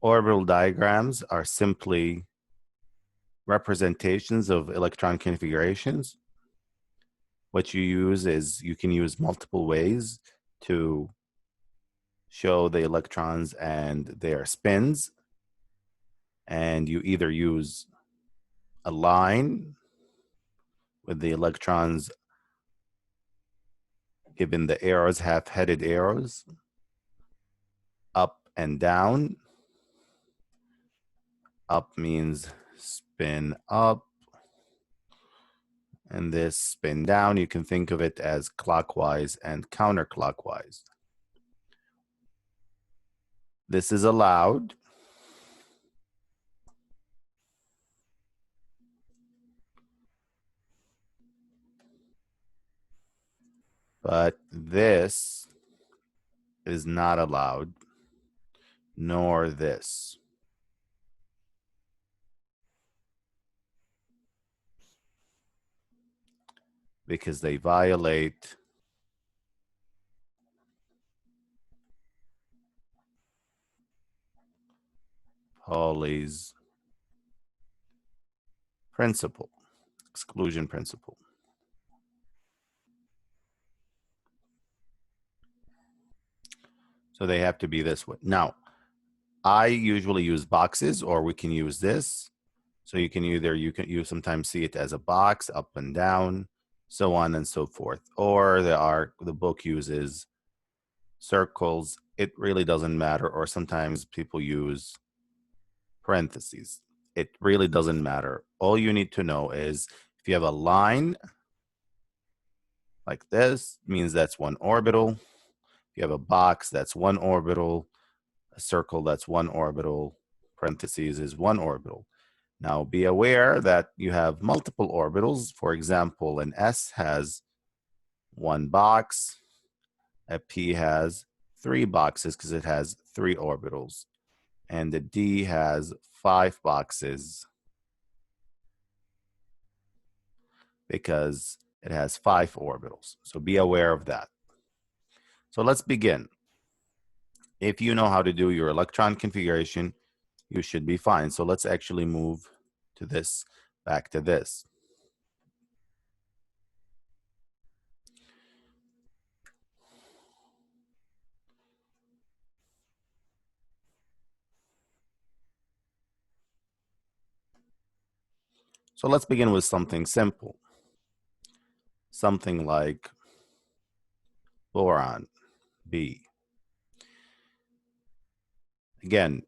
Orbital diagrams are simply representations of electron configurations. What you use is you can use multiple ways to show the electrons and their spins. And you either use a line with the electrons given the arrows, half-headed arrows, up and down. Up means spin up, and this spin down, you can think of it as clockwise and counterclockwise. This is allowed. But this is not allowed, nor this. Because they violate Pauli's principle, exclusion principle. So they have to be this way. Now, I usually use boxes, or we can use this. So you can sometimes see it as a box, up and down, so on and so forth. Or the book uses circles. It really doesn't matter. Or sometimes people use parentheses. It really doesn't matter. All you need to know is if you have a line like this, means that's one orbital. If you have a box, that's one orbital. A circle, that's one orbital. Parentheses is one orbital. Now be aware that you have multiple orbitals. For example, an S has one box. A P has 3 boxes because it has 3 orbitals. And the D has 5 boxes because it has 5 orbitals. So be aware of that. So let's begin. If you know how to do your electron configuration, you should be fine. So let's actually move to this, back to this. So let's begin with something simple. Something like boron, B. Again,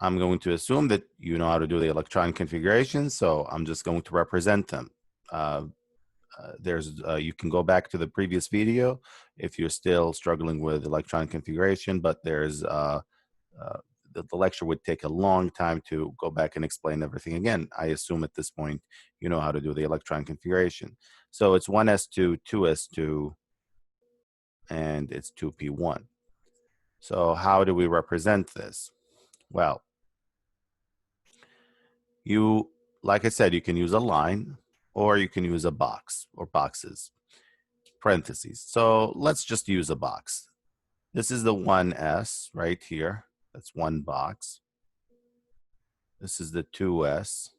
I'm going to assume that you know how to do the electron configuration, so I'm just going to represent them. You can go back to the previous video if you're still struggling with electron configuration, but the lecture would take a long time to go back and explain everything again. I assume at this point you know how to do the electron configuration. So it's 1s2, 2s2, and it's 2p1. So how do we represent this? Well, like I said, you can use a line, or you can use a box or boxes, parentheses. So let's just use a box. This is the 1s right here. That's one box. This is the 2s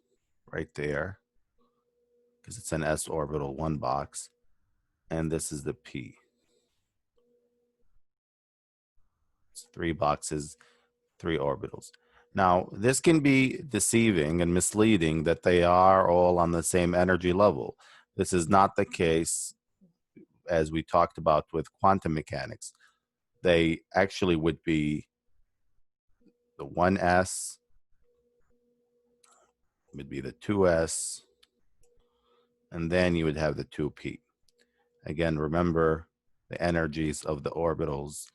right there, because it's an s orbital, one box. And this is the p. It's 3 boxes, 3 orbitals. Now, this can be deceiving and misleading that they are all on the same energy level. This is not the case, as we talked about with quantum mechanics. They actually would be the 1s, would be the 2s, and then you would have the 2p. Again, remember the energies of the orbitals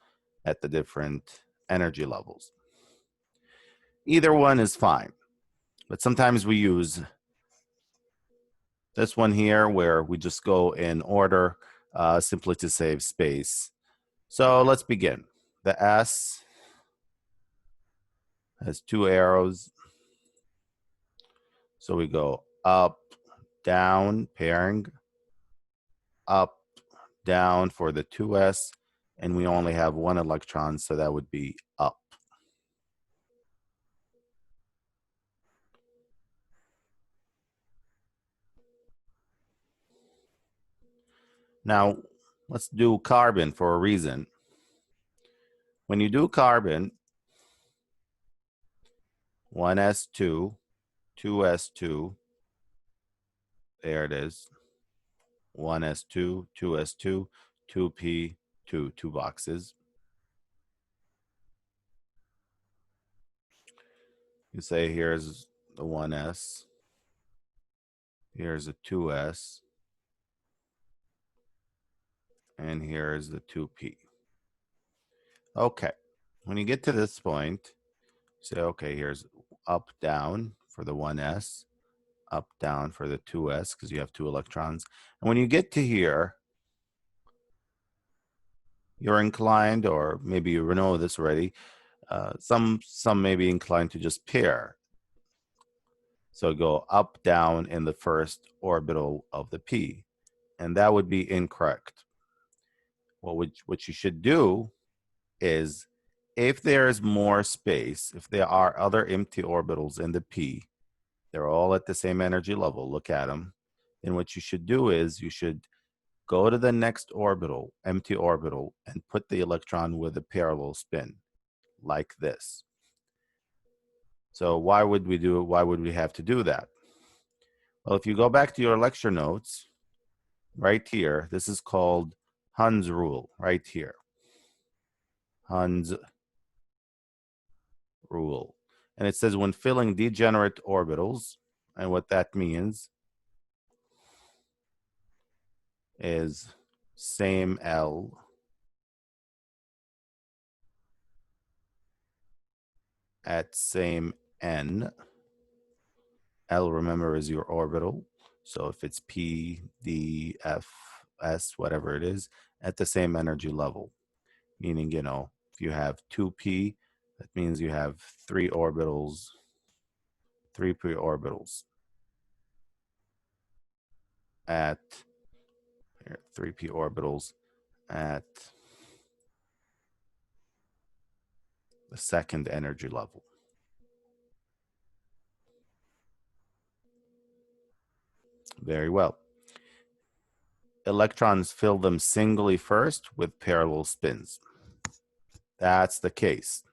at the different energy levels. Either one is fine, but sometimes we use this one here where we just go in order simply to save space. So let's begin. The S has 2 arrows. So we go up, down, pairing, up, down for the 2s, and we only have 1 electron, so that would be up. Now, let's do carbon for a reason. When you do carbon, 1s2, 2s2, there it is, 1s2, 2s2, 2p2, two boxes. You say here's the 1s, here's a 2s, and here's the 2p. Okay, when you get to this point, say, okay, here's up, down for the 1s, up, down for the 2s, because you have 2 electrons. And when you get to here, you're inclined, or maybe you know this already, some may be inclined to just pair. So go up, down in the first orbital of the p, and that would be incorrect. What you should do is, if there is more space, if there are other empty orbitals in the p, they're all at the same energy level, look at them, then what you should do is you should go to the next orbital, empty orbital, and put the electron with a parallel spin, like this. So why would we do it? Why would we have to do that? Well, if you go back to your lecture notes, right here, this is called Hund's rule, right here. Hund's rule. And it says when filling degenerate orbitals, and what that means is same L at same N. L, remember, is your orbital. So if it's P, D, F, S, whatever it is, at the same energy level. Meaning, you know, if you have 2p, that means you have 3 orbitals, 3p orbitals at 3p orbitals at the second energy level. Very well. Electrons fill them singly first with parallel spins. That's the case.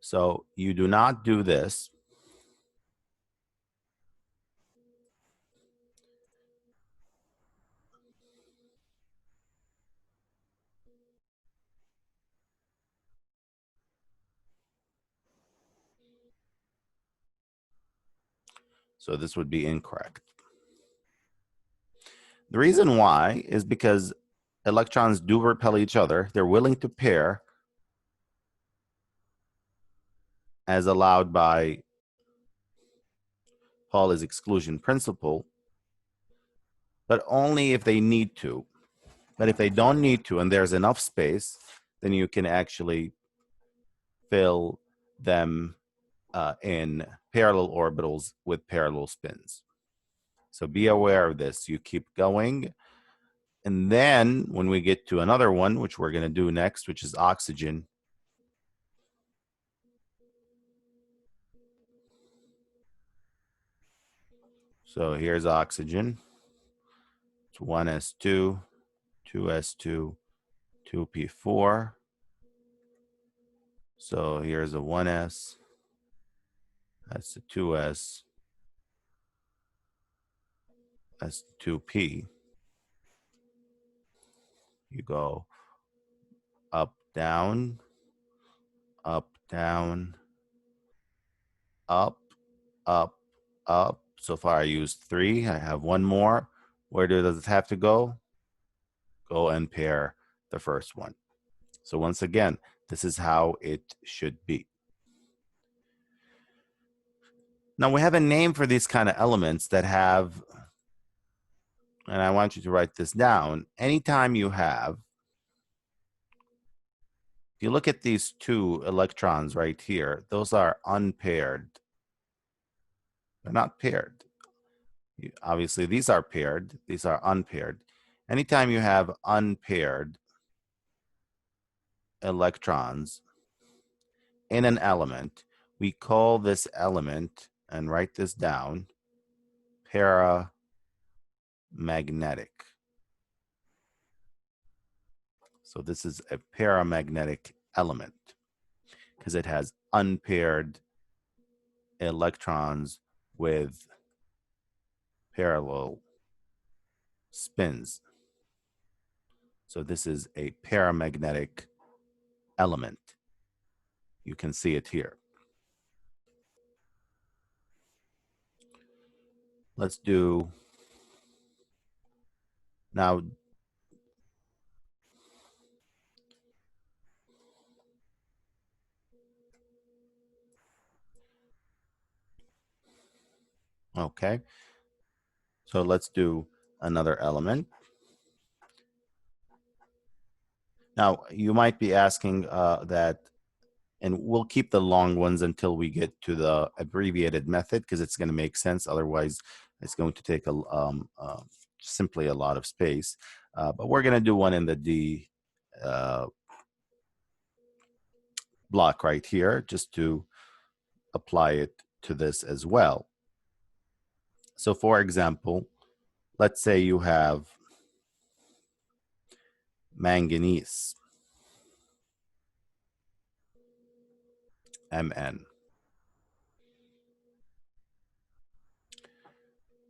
So you do not do this. So this would be incorrect. The reason why is because electrons do repel each other. They're willing to pair as allowed by Pauli's exclusion principle, but only if they need to. But if they don't need to and there's enough space, then you can actually fill them in parallel orbitals with parallel spins. So be aware of this. You keep going. And then when we get to another one, which we're going to do next, which is oxygen. So here's oxygen. It's 1s2, 2s2, 2p4. So here's a 1s. That's the 2s. That's 2p. You go up, down, up, down, up, up, up. So far I used 3. I have 1 more. Where does it have to go? Go and pair the first one. So once again, this is how it should be. Now we have a name for these kind of elements that have, and I want you to write this down. Anytime you have, if you look at these 2 electrons right here, those are unpaired. They're not paired. Obviously, these are paired. These are unpaired. Anytime you have unpaired electrons in an element, we call this element, and write this down, paramagnetic. magnetic. So this is a paramagnetic element because it has unpaired electrons with parallel spins. So this is a paramagnetic element. You can see it here. Let's do now. Okay. So let's do another element. Now, you might be asking that, and we'll keep the long ones until we get to the abbreviated method because it's going to make sense. Otherwise, it's going to take simply a lot of space. But we're going to do one in the D block right here just to apply it to this as well. So for example, let's say you have manganese, Mn.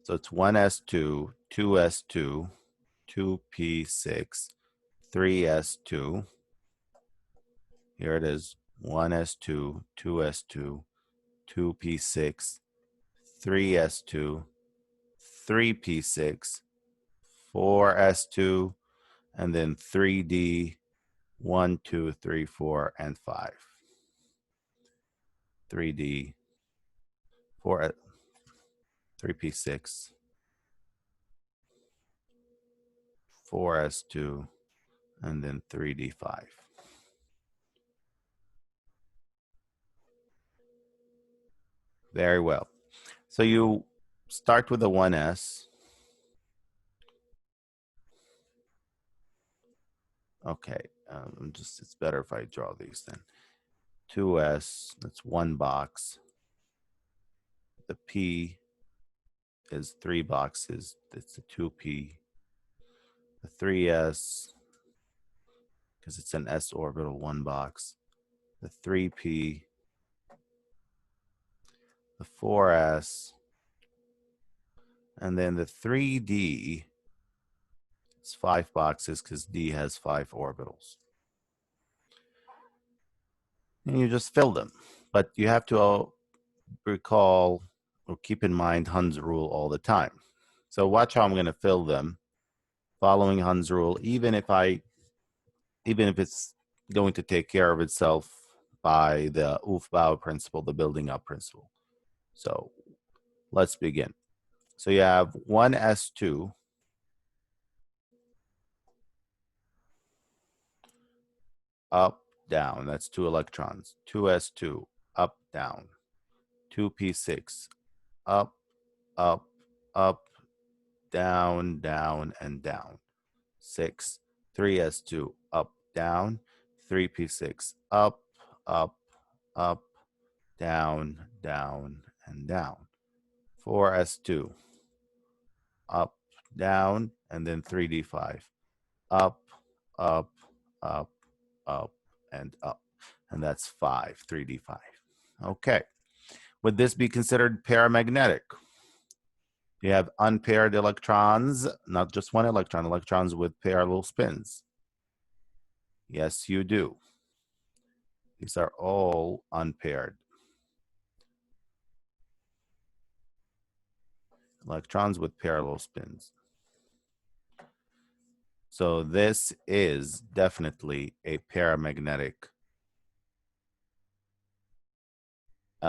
So it's 1s2, 2s2, 2p6, 3s2. Here it is, 1s2, 2s2, 2p6, 3s2, 3p6, 4s2, and then 3d, 1, 2, 3, 4, and 5. 3d, 4, 3p6, 4s2, and then 3d5. Very well. So you start with the 1s. Okay, it's better if I draw these then. 2s, that's one box. The p is 3 boxes. That's the 2p. The 3s, because it's an s orbital, 1 box. The 3p, the 4s, and then the 3d, it's 5 boxes because d has 5 orbitals. And you just fill them. But you have to recall or keep in mind Hund's rule all the time. So watch how I'm going to fill them following Hund's rule, even if it's going to take care of itself by the Aufbau principle, the building up principle. So let's begin. So you have 1s2 up, down. That's 2 electrons. 2s2 up, down. 2p6 up, up, up, down, down, and down. 6. 3s2 up, down. 3p6 up, up, up, down, down, and down. 4s2 up, down, and then 3d5 up, up, up, up, and up. And that's 5, 3d5. Okay. Would this be considered paramagnetic? You have unpaired electrons, not just one electron, electrons with parallel spins. Yes, you do. These are all unpaired. Electrons with parallel spins. So this is definitely a paramagnetic